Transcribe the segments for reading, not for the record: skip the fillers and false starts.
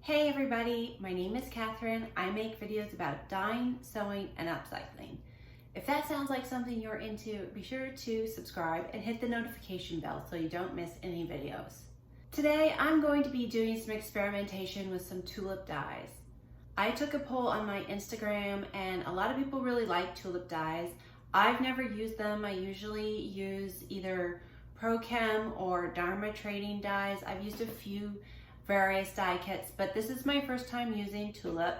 Hey everybody, my name is Catherine. I make videos about dyeing, sewing, and upcycling. If that sounds like something you're into, be sure to subscribe and hit the notification bell so you don't miss any videos. Today I'm going to be doing some experimentation with some tulip dyes. I took a poll on my Instagram and a lot of people really like tulip dyes. I've never used them. I usually use either Pro-Chem or Dharma trading dyes. I've used a few various dye kits, but this is my first time using tulip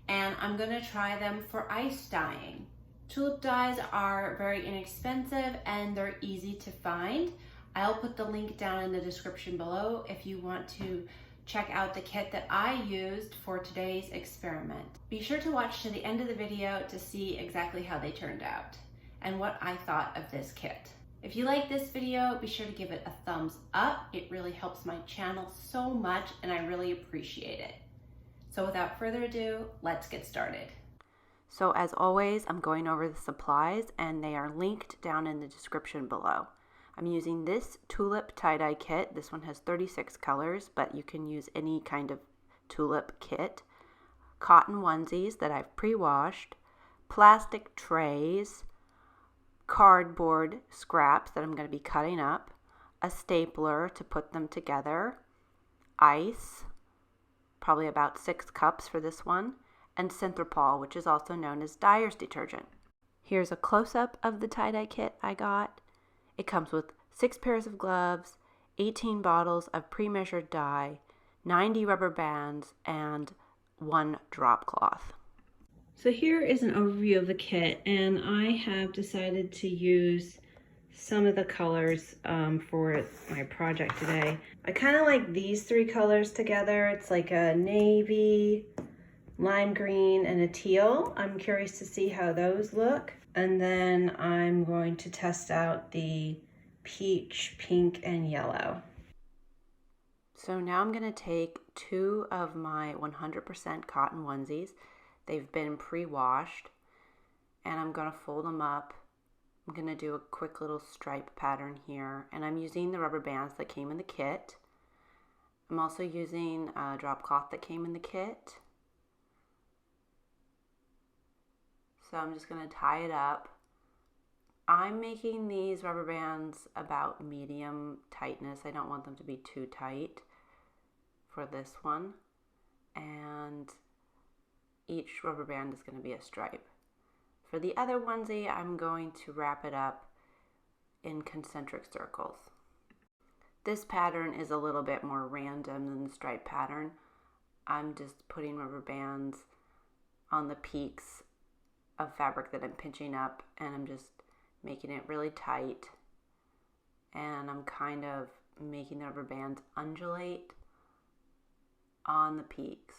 and I'm gonna try them for ice dyeing. Tulip dyes are very inexpensive and they're easy to find. I'll put the link down in the description below if you want to check out the kit that I used for today's experiment. Be sure to watch to the end of the video to see exactly how they turned out and what I thought of this kit. If you like this video, be sure to give it a thumbs up. It really helps my channel so much and I really appreciate it. So without further ado, let's get started. So as always, I'm going over the supplies and they are linked down in the description below. I'm using this Tulip Tie Dye Kit. This one has 36 colors, but you can use any kind of tulip kit. Cotton onesies that I've pre-washed, plastic trays, cardboard scraps that I'm going to be cutting up, a stapler to put them together, ice, probably about 6 cups for this one, and Synthropol, which is also known as dyer's detergent. Here's a close-up of the tie-dye kit I got. It comes with 6 pairs of gloves, 18 bottles of pre-measured dye, 90 rubber bands, and 1 drop cloth. So here is an overview of the kit, and I have decided to use some of the colors for my project today. I kind of like these 3 colors together. It's like a navy, lime green, and a teal. I'm curious to see how those look. And then I'm going to test out the peach, pink, and yellow. So now I'm going to take 2 of my 100% cotton onesies. They've been pre-washed, and I'm going to fold them up. I'm going to do a quick little stripe pattern here, and I'm using the rubber bands that came in the kit. I'm also using a drop cloth that came in the kit. So I'm just going to tie it up. I'm making these rubber bands about medium tightness. I don't want them to be too tight for this one. And each rubber band is going to be a stripe. For the other onesie, I'm going to wrap it up in concentric circles. This pattern is a little bit more random than the stripe pattern. I'm just putting rubber bands on the peaks of fabric that I'm pinching up, and I'm just making it really tight, and I'm kind of making the rubber bands undulate on the peaks.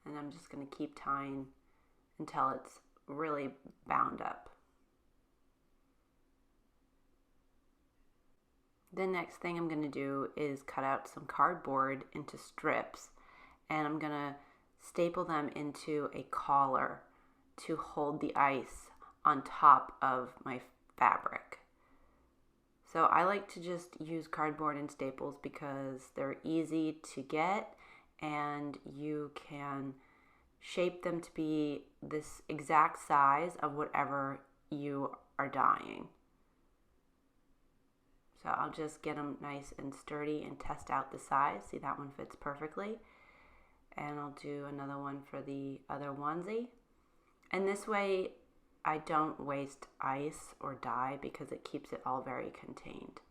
And I'm just going to keep tying until it's really bound up. The next thing I'm going to do is cut out some cardboard into strips, and I'm going to staple them into a collar to hold the ice on top of my fabric. So I like to just use cardboard and staples because they're easy to get and you can shape them to be this exact size of whatever you are dyeing. So I'll just get them nice and sturdy and test out the size. See, that one fits perfectly. And I'll do another one for the other onesie. And this way I don't waste ice or dye because it keeps it all very contained.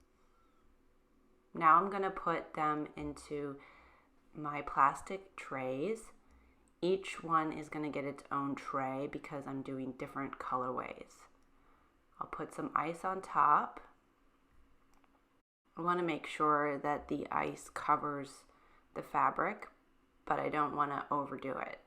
Now I'm going to put them into my plastic trays. Each one is going to get its own tray because I'm doing different colorways. I'll put some ice on top. I want to make sure that the ice covers the fabric, but I don't want to overdo it.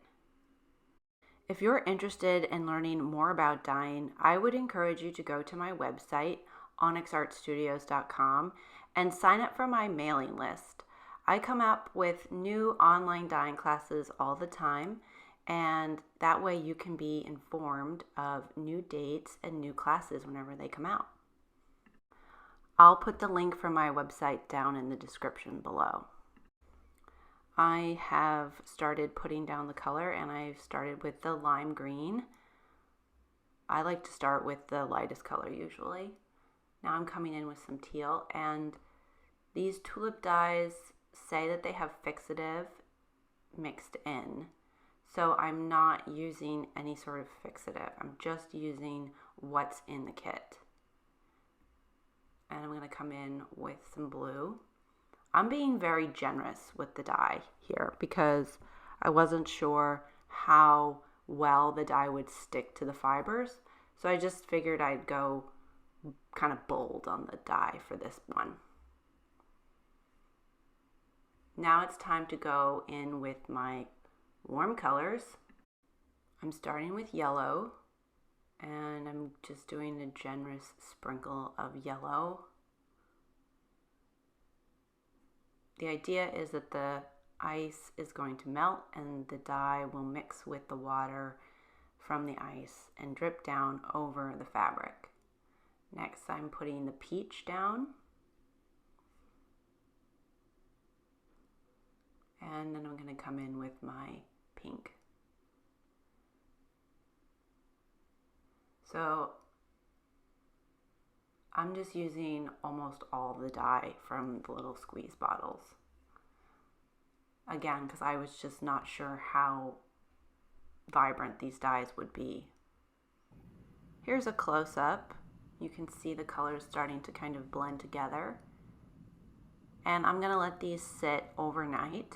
If you're interested in learning more about dyeing, I would encourage you to go to my website, onyxartstudios.com, and sign up for my mailing list. I come up with new online dyeing classes all the time, and that way you can be informed of new dates and new classes whenever they come out. I'll put the link for my website down in the description below. I have started putting down the color, and I've started with the lime green. I like to start with the lightest color usually. Now I'm coming in with some teal, and these tulip dyes say that they have fixative mixed in. So I'm not using any sort of fixative. I'm just using what's in the kit. And I'm going to come in with some blue. I'm being very generous with the dye here because I wasn't sure how well the dye would stick to the fibers. So I just figured I'd go kind of bold on the dye for this one. Now it's time to go in with my warm colors. I'm starting with yellow, and I'm just doing a generous sprinkle of yellow. The idea is that the ice is going to melt and the dye will mix with the water from the ice and drip down over the fabric. Next, I'm putting the peach down. And then I'm going to come in with my pink. So I'm just using almost all the dye from the little squeeze bottles. Again, because I was just not sure how vibrant these dyes would be. Here's a close-up. You can see the colors starting to kind of blend together. And I'm going to let these sit overnight.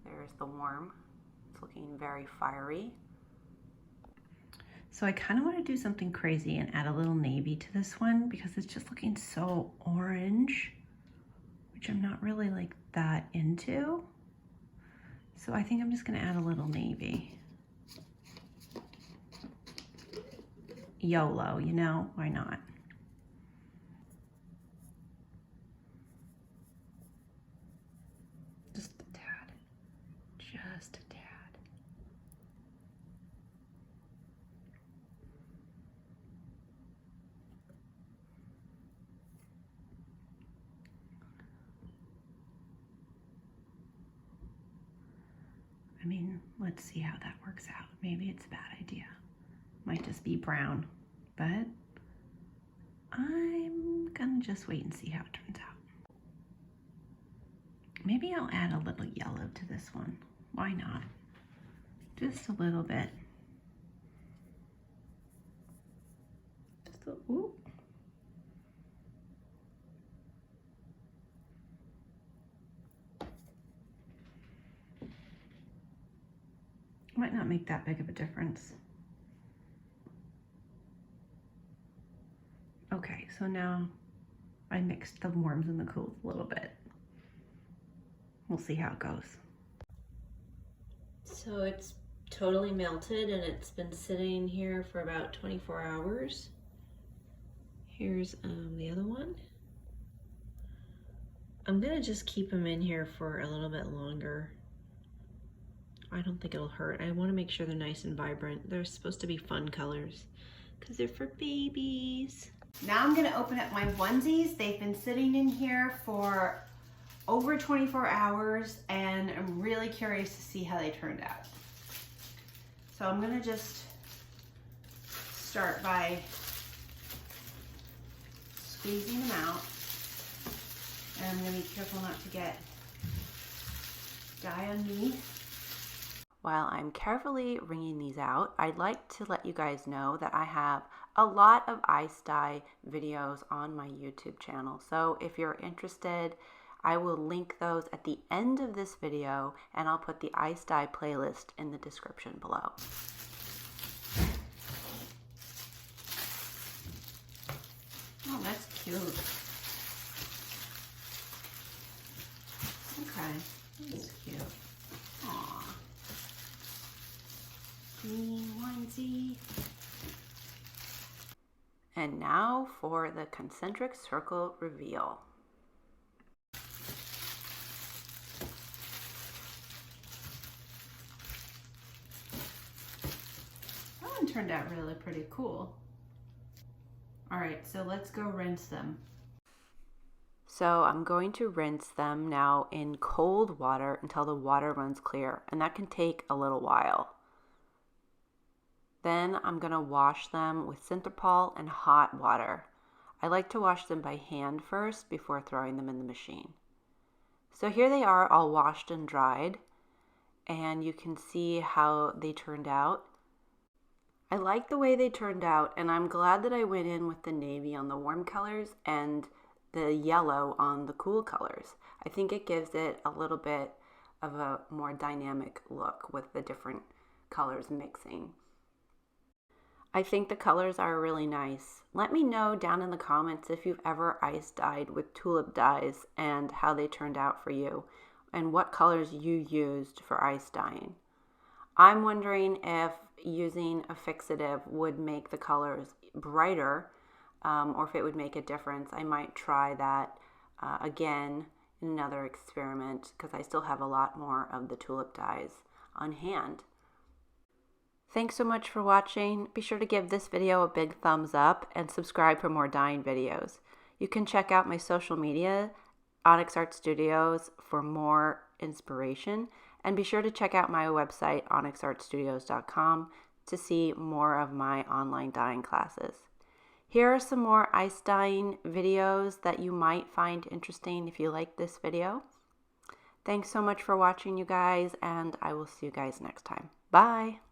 There's the warm. It's looking very fiery. So I kind of want to do something crazy and add a little navy to this one because it's just looking so orange, which I'm not really like that into. So I think I'm just going to add a little navy. YOLO, you know, why not? Just a tad. Just a tad. I mean, let's see how that works out. Maybe it's a bad idea. Might just be brown, but I'm gonna just wait and see how it turns out. Maybe I'll add a little yellow to this one. Why not? Just a little bit. Just a, ooh. Might not make that big of a difference. Okay, so now I mixed the warms and the cools a little bit. We'll see how it goes. So it's totally melted and it's been sitting here for about 24 hours. Here's the other one. I'm gonna just keep them in here for a little bit longer. I don't think it'll hurt. I wanna make sure they're nice and vibrant. They're supposed to be fun colors because they're for babies. Now I'm gonna open up my onesies. They've been sitting in here for over 24 hours and I'm really curious to see how they turned out. So I'm gonna just start by squeezing them out. And I'm gonna be careful not to get dye on me. While I'm carefully wringing these out, I'd like to let you guys know that I have a lot of ice dye videos on my YouTube channel. So if you're interested, I will link those at the end of this video and I'll put the ice dye playlist in the description below. Oh, that's cute. Okay, that's cute. Aww. Green onesie. And now for the concentric circle reveal. That one turned out really pretty cool. All right, so let's go rinse them. So I'm going to rinse them now in cold water until the water runs clear, and that can take a little while. Then I'm going to wash them with Synthropol and hot water. I like to wash them by hand first before throwing them in the machine. So here they are, all washed and dried, and you can see how they turned out. I like the way they turned out, and I'm glad that I went in with the navy on the warm colors and the yellow on the cool colors. I think it gives it a little bit of a more dynamic look with the different colors mixing. I think the colors are really nice. Let me know down in the comments if you've ever ice dyed with tulip dyes and how they turned out for you and what colors you used for ice dyeing. I'm wondering if using a fixative would make the colors brighter or if it would make a difference. I might try that again in another experiment because I still have a lot more of the tulip dyes on hand. Thanks so much for watching. Be sure to give this video a big thumbs up and subscribe for more dyeing videos. You can check out my social media, Onyx Art Studios, for more inspiration. And be sure to check out my website, onyxartstudios.com, to see more of my online dyeing classes. Here are some more ice dyeing videos that you might find interesting if you like this video. Thanks so much for watching, you guys, and I will see you guys next time. Bye!